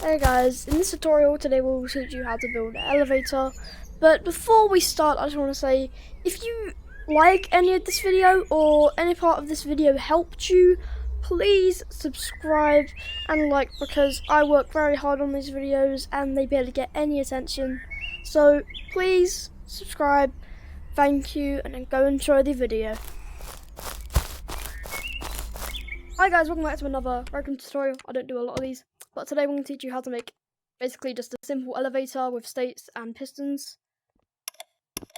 Hey guys, in this tutorial today we'll teach you how to build an elevator. But before we start, I just want to say, if you like any of this video or any part of this video helped you, please subscribe and like, because I work very hard on these videos and they barely get any attention. So please subscribe, thank you, and then go enjoy the video. Hi guys, welcome back to another random tutorial. I don't do a lot of these, but today we're going to teach you how to make basically just a simple elevator with states and pistons.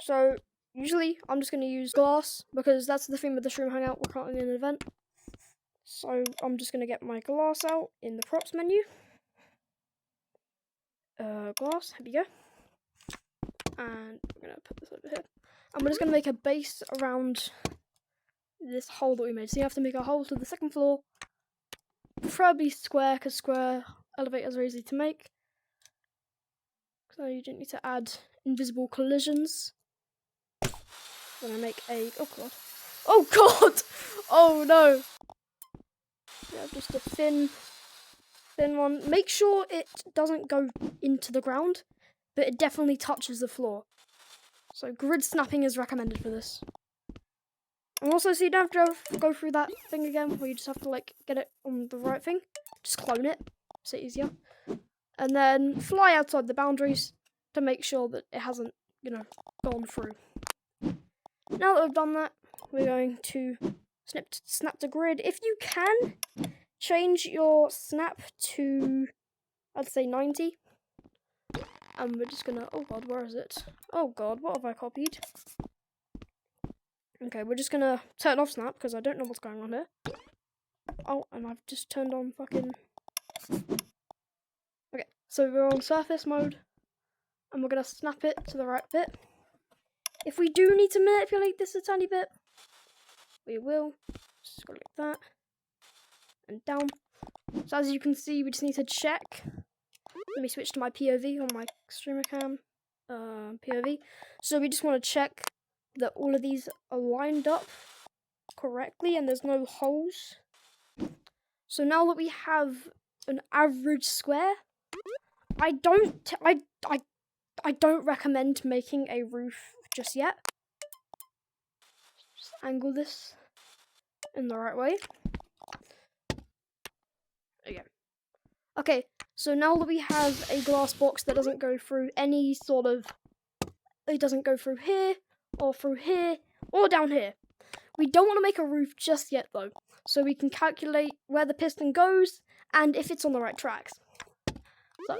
So usually I'm just going to use glass because that's the theme of the Shroom Hangout. We're currently in an event. So I'm just going to get my glass out in the props menu. Glass, here we go. And we're going to put this over here. And we're just going to make a base around this hole that we made. So you have to make a hole to the second floor. Preferably square, because square elevators are easy to make. So you don't need to add invisible collisions. Then I make a... oh god. Oh god! Oh no! Yeah, just a thin one. Make sure it doesn't go into the ground, but it definitely touches the floor. So grid snapping is recommended for this. And also, so you don't have to go through that thing again, where you just have to like get it on the right thing. Just clone it, so it's easier. And then fly outside the boundaries to make sure that it hasn't, gone through. Now that we've done that, we're going to snap to grid. If you can, change your snap to, I'd say 90. And we're just gonna, oh god, where is it? Oh god, what have I copied? Okay, we're just gonna turn off snap because I don't know what's going on here. Oh, and I've just turned on fucking... okay, so we're on surface mode. And we're gonna snap it to the right bit. If we do need to manipulate this a tiny bit, we will. Just go like that. And down. So as you can see, we just need to check. Let me switch to my POV on my streamer cam. POV. So we just want to check that all of these are lined up correctly and there's no holes. So now that we have an average square, I don't recommend making a roof just yet. Just angle this in the right way. There you go. Okay, so now that we have a glass box that doesn't go through any sort of... it doesn't go through here, or down here. We don't want to make a roof just yet though, so we can calculate where the piston goes and if it's on the right tracks. So,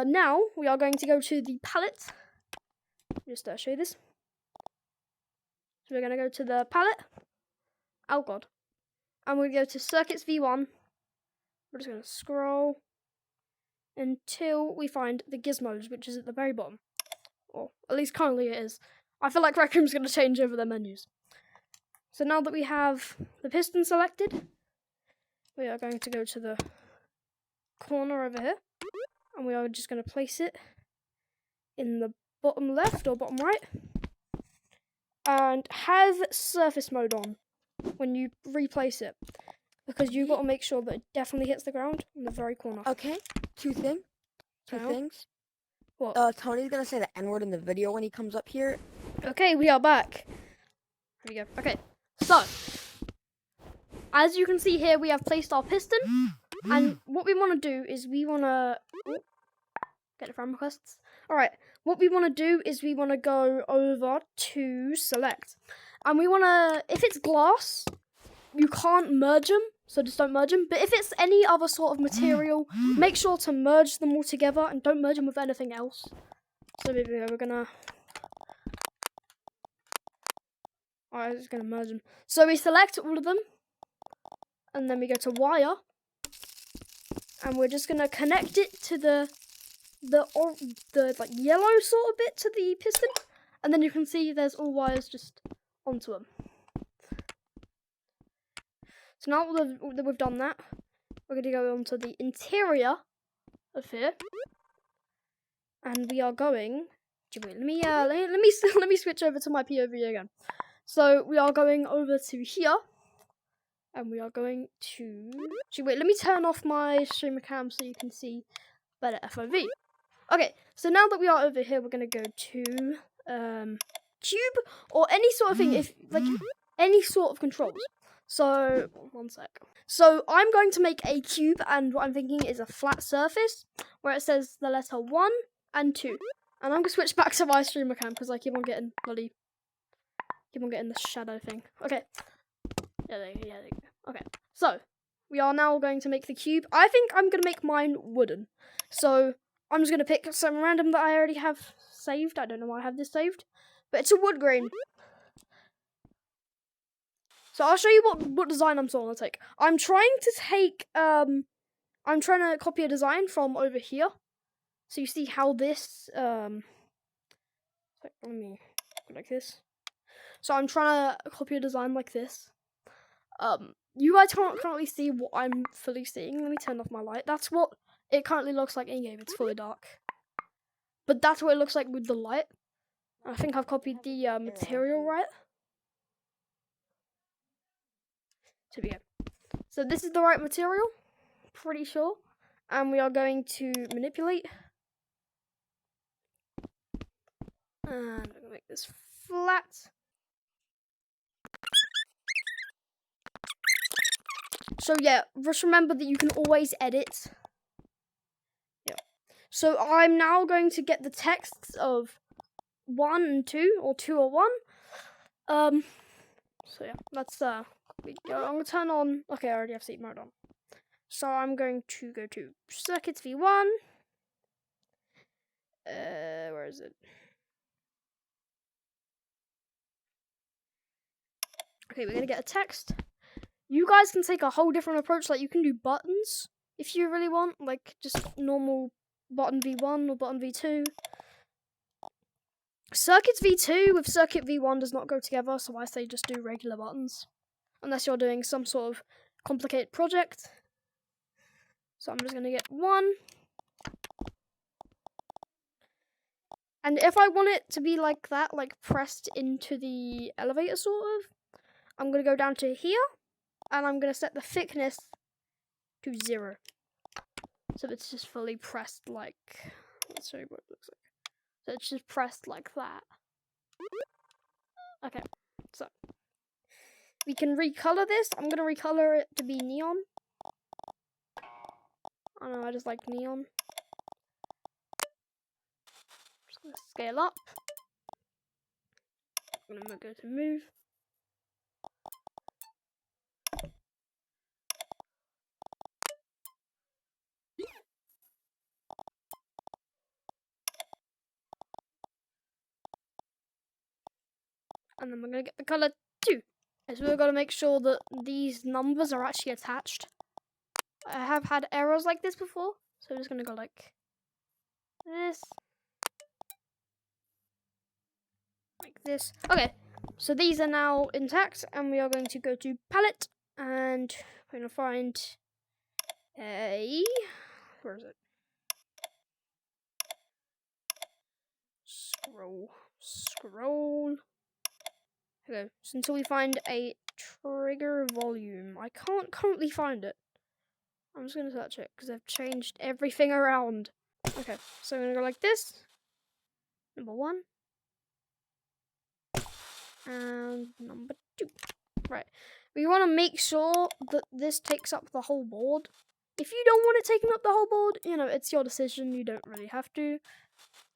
now we are going to go to the palette. Just show you this. So we're going to go to the palette. Oh god. And we're going to go to circuits V1. We're just going to scroll until we find the gizmos, which is at the very bottom. Or at least currently it is. I feel like Rec Room's going to change over their menus. So now that we have the piston selected, we are going to go to the corner over here. And we are just going to place it in the bottom left or bottom right. And have surface mode on when you replace it. Because you've got to make sure that it definitely hits the ground in the very corner. Okay, two things. What? Tony's gonna say the N-word in the video when he comes up here. Okay, we are back. Here we go. Okay, so as you can see here, we have placed our piston, and what we want to do is we want to get the friend requests. All right, what we want to do is we want to go over to select, and we want to, if it's glass, you can't merge them, so just don't merge them. But if it's any other sort of material, make sure to merge them all together and don't merge them with anything else. So we're gonna... alright, I'm just gonna merge them. So we select all of them, and then we go to wire, and we're just gonna connect it to the like yellow sort of bit to the piston, and then you can see there's all wires just onto them. So now that we've done that, we're going to go on to the interior of here, and we are going. Wait, let me switch over to my POV again. So we are going over to here, And we are going to... Actually, wait, let me turn off my streamer cam so you can see better FOV. Okay, so now that we are over here, we're going to go to cube or any sort of thing, if like any sort of controls. So, one sec. So, I'm going to make a cube, and what I'm thinking is a flat surface where it says the letter 1 and 2. And I'm going to switch back to my streamer cam because I keep on getting the shadow thing. Okay. Yeah, there you go. Okay, so we are now going to make the cube. I think I'm going to make mine wooden. So I'm just going to pick some random that I already have saved. I don't know why I have this saved, but it's a wood grain. So I'll show you what design I'm sort of take. I'm trying to copy a design from over here. So you see how this let me go like this. So I'm trying to copy a design like this. You guys can't currently see what I'm fully seeing. Let me turn off my light. That's what it currently looks like in game. It's fully dark, but that's what it looks like with the light. I think I've copied the material right. So yeah. So this is the right material, pretty sure. And we are going to manipulate. And I'm gonna make this flat. So yeah, just remember that you can always edit. Yeah. So I'm now going to get the texts of 1 and 2, or 2 or 1. So yeah, let's I'm gonna turn on. Okay, I already have sleep mode on. So I'm going to go to circuits v1. Where is it? Okay, we're gonna get a text. You guys can take a whole different approach. Like you can do buttons if you really want, like just normal button v1 or button v2. Circuits v2 with circuit v1 does not go together, so I say just do regular buttons. Unless you're doing some sort of complicated project. So I'm just going to get 1. And if I want it to be like that, like pressed into the elevator sort of, I'm going to go down to here. And I'm going to set the thickness to 0. So it's just fully pressed like... Let's show you what it looks like. So it's just pressed like that. Okay, so we can recolor this. I'm gonna recolor it to be neon. I don't know, I just like neon. Just gonna scale up. I'm gonna go to move. And then we're gonna get the color 2. So we're gonna make sure that these numbers are actually attached. I have had errors like this before, so I'm just gonna go like this. Like this. Okay, so these are now intact, and we are going to go to palette, and we're gonna find a... Where is it? Scroll. Okay, so until we find a trigger volume. I can't currently find it. I'm just gonna search it because I've changed everything around. Okay, so I'm gonna go like this. Number 1. And number 2. Right. We want to make sure that this takes up the whole board. If you don't want it taking up the whole board, you know, it's your decision. You don't really have to.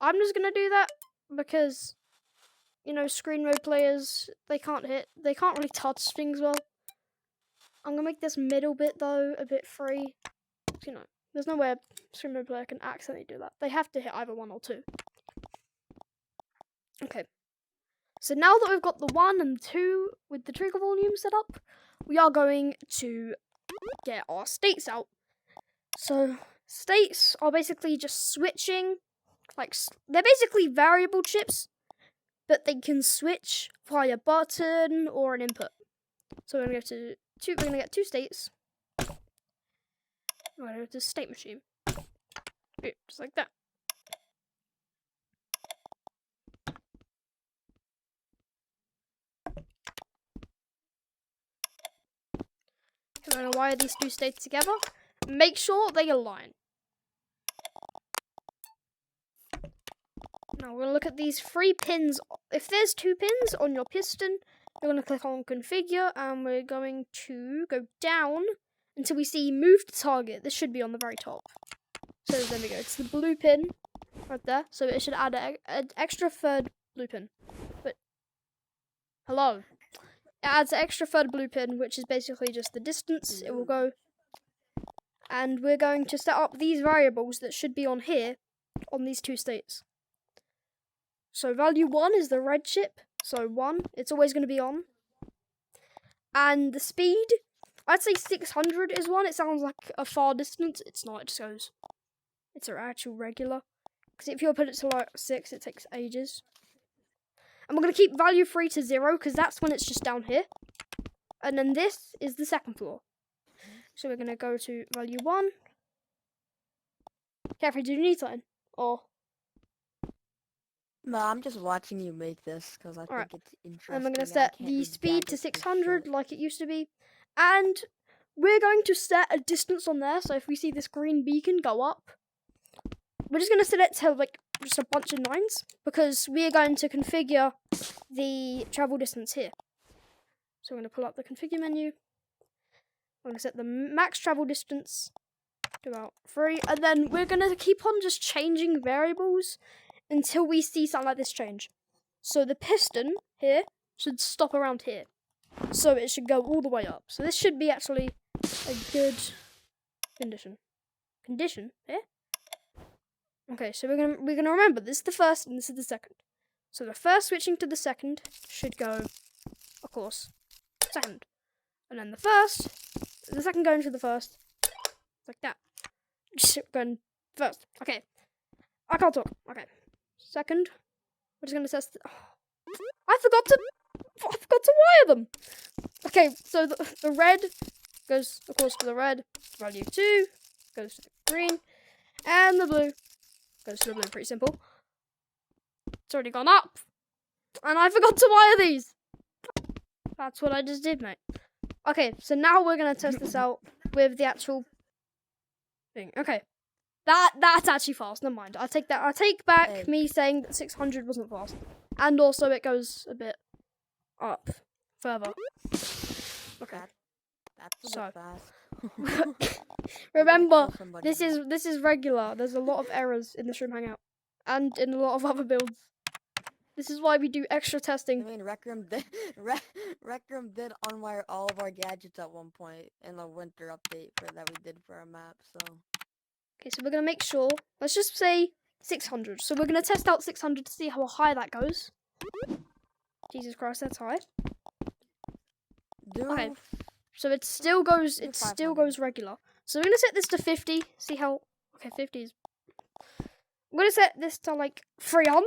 I'm just gonna do that because, you know, screen mode players, they can't really touch things well. I'm gonna make this middle bit though a bit free. You know, there's no way a screen mode player can accidentally do that. They have to hit either 1 or 2. Okay. So now that we've got the 1 and 2 with the trigger volume set up, we are going to get our states out. So states are basically just switching, like they're basically variable chips, but they can switch via button or an input. So we're gonna go to 2. We're gonna get 2 states. We're gonna go to state machine, just like that. So I'm going to wire these two states together. Make sure they align. Now we're going to look at these 3 pins. If there's 2 pins on your piston, you're going to click on configure and we're going to go down until we see move to target. This should be on the very top. So there we go. It's the blue pin right there. So it should add an extra third blue pin. But hello. It adds an extra third blue pin, which is basically just the distance it will go. And we're going to set up these variables that should be on here on these 2 states. So value 1 is the red chip. So 1, it's always going to be on. And the speed, I'd say 600 is 1. It sounds like a far distance. It's not, it just goes. It's an actual regular. Because if you put it to like 6, it takes ages. And we're going to keep value 3 to 0 because that's when it's just down here. And then this is the second floor. So we're going to go to value 1. Caffrey, do you need something? Or... No, I'm just watching you make this because I think it's interesting. And we're going to I set can't the just speed gag to it for 600 shit. like it used to be. And we're going to set a distance on there. So if we see this green beacon go up, we're just going to set it to like just a bunch of 9s. Because we are going to configure the travel distance here. So we're going to pull up the configure menu. I'm going to set the max travel distance to about 3. And then we're going to keep on just changing variables until we see something like this change. So the piston here should stop around here. So it should go all the way up. So this should be actually a good condition. Condition here? Okay, so we're gonna remember this is the first and this is the second. So the first switching to the second should go, of course, second. And then the second going to the first. Like that. Going first. Okay. I can't talk. Okay. Second, we're just gonna test. I forgot to wire them. Okay, so the red goes, of course, to the red. Value 2 goes to the green, and the blue goes to the blue. Pretty simple. It's already gone up, and I forgot to wire these. That's what I just did, mate. Okay, so now we're gonna test this out with the actual thing. Okay. That's actually fast. Never mind. I take back me saying that 600 wasn't fast, and also it goes a bit up further. Okay. That's a bit fast. Remember, this is regular. There's a lot of errors in the Shroom Hangout, and in a lot of other builds. This is why we do extra testing. I mean, Rec Room did unwire all of our gadgets at one point in the winter update that we did for our map. So. Okay, so we're going to make sure, let's just say 600. So we're going to test out 600 to see how high that goes. Jesus Christ, that's high. Okay, so it still goes regular. So we're going to set this to 50, see how, okay, 50 is, I'm going to set this to like 300?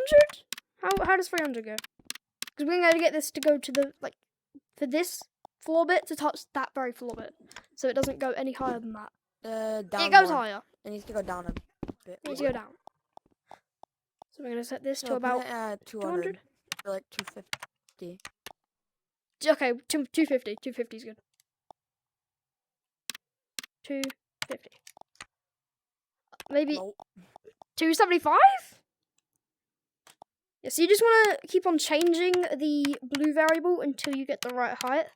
How does 300 go? Because we're going to get this to go to the, like, for this floor bit to touch that very floor bit. So it doesn't go any higher than that. Down it goes more. higher. It needs to go down a bit. It needs to go down. So we're going to set this to about 200. Or like 250. Okay, 250. 250 is good. 250. Maybe Nope. 275? Yeah, so you just want to keep on changing the blue variable until you get the right height.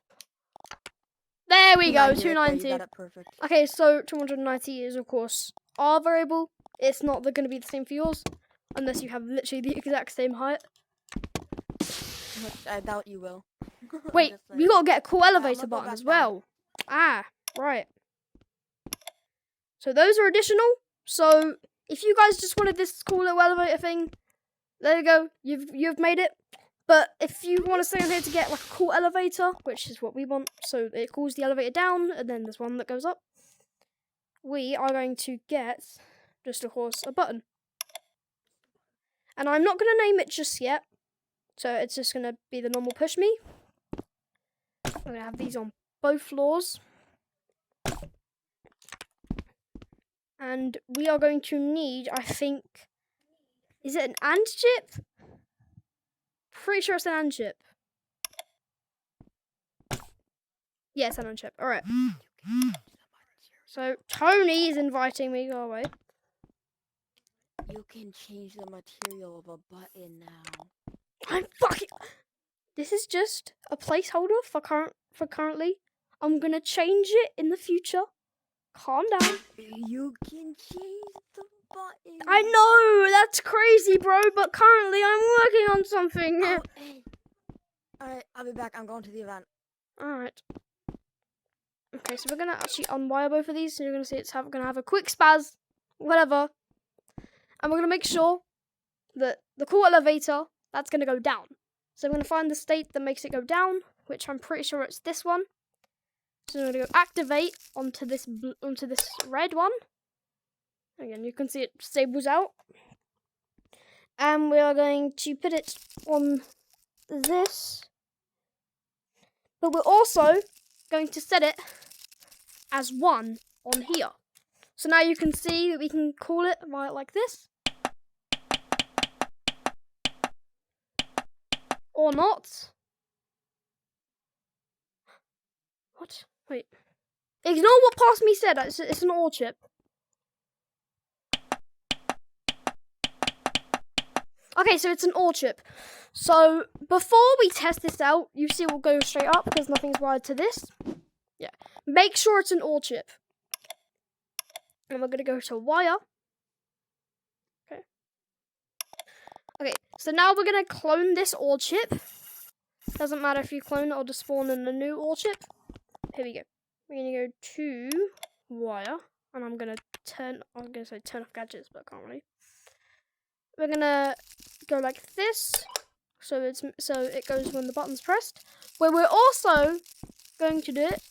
There we go, 290. You got it perfect. Okay, so 290 is, of course, our variable. It's not going to be the same for yours, unless you have literally the exact same height. Which I doubt you will. Wait, we got to get a cool elevator go button back as well. Ah, right. So those are additional. So if you guys just wanted this cool little elevator thing, there you go. You've made it. But if you want to stay on here to get like a cool elevator, which is what we want, so it cools the elevator down, and then there's one that goes up, we are going to get, just of course, a button. And I'm not going to name it just yet, so it's just going to be the normal push me. I'm going to have these on both floors. And we are going to need, I think, is it an AND chip? Pretty sure it's an AND chip. Yeah, it's an AND chip. Alright. So Tony is inviting me. Go away. You can change the material of a button now. I'm fucking. This is just a placeholder for currently. I'm gonna change it in the future. Calm down. You can change the button. I know that's crazy, bro. But currently, I'm working on something. Oh, hey. Alright, I'll be back. I'm going to the event. Alright. Okay, so we're gonna actually unwire both of these, so you're gonna see it's gonna have a quick spaz, whatever. And we're gonna make sure that the cool elevator, that's gonna go down. So I'm gonna find the state that makes it go down, which I'm pretty sure it's this one. So I'm gonna go activate onto this red one. Again, you can see it stables out. And we are going to put it on this. But we're also going to set it as 1 on here. So now you can see that we can call it right like this. Or not. What? Wait. Ignore what past me said. It's an OR chip. Okay, so it's an OR chip. So before we test this out, you see we'll go straight up because nothing's wired to this. Yeah. Make sure it's an OR chip. And we're gonna go to wire. Okay. Okay, so now we're gonna clone this OR chip. Doesn't matter if you clone it or just spawn in a new OR chip. Here we go. We're gonna go to wire, and I'm gonna turn off gadgets, but I can't really. We're gonna go like this, so it goes when the button's pressed. Where we're also going to do it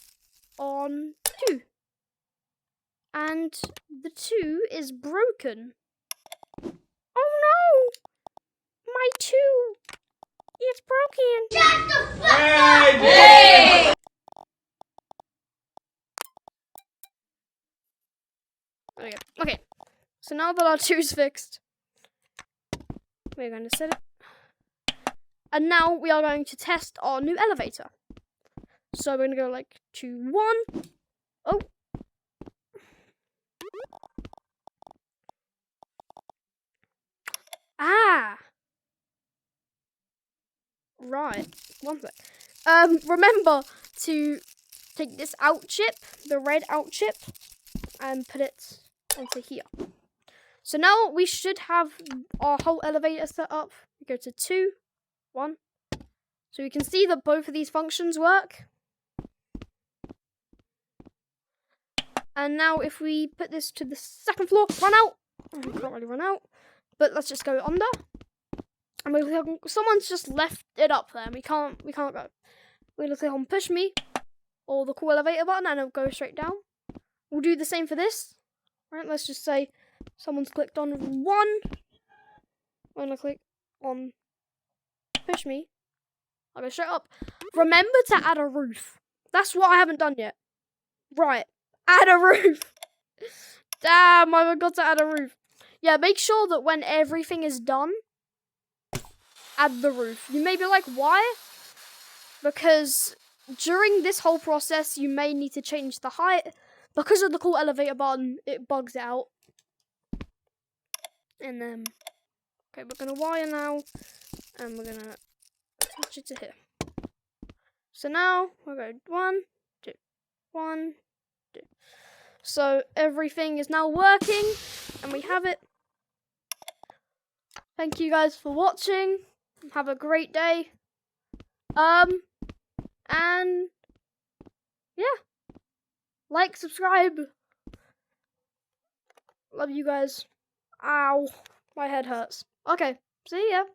on 2, and the 2 is broken. Oh no! My 2 is broken. Shut the fuck up! Hey! Okay, so now that our 2's fixed, we're going to set it. And now we are going to test our new elevator. So we're going to go like 2, 1. Oh. Ah. Right. 1 sec. Remember to take this out chip, the red out chip, and put it onto here. So now we should have our whole elevator set up. We go to 2, 1. So we can see that both of these functions work. And now if we put this to the 2nd floor, run out. We can't really run out. But let's just go under. And someone's just left it up there and we can't go. We're gonna click on push me or the cool elevator button and it'll go straight down. We'll do the same for this. Right, let's just say someone's clicked on 1. I'm gonna click on push me. I'll go straight up. Remember to add a roof. That's what I haven't done yet. Right, add a roof. Damn, I forgot to add a roof. Yeah, make sure that when everything is done, add the roof. You may be like, why? Because during this whole process, you may need to change the height. Because of the cool elevator button, it bugs it out. And then, okay, we're gonna wire now, and we're gonna attach it to here. So now we'll go 1, 2, 1, 2. So everything is now working, and we have it. Thank you guys for watching. Have a great day. And yeah. Like, subscribe. Love you guys. Ow. My head hurts. Okay. See ya.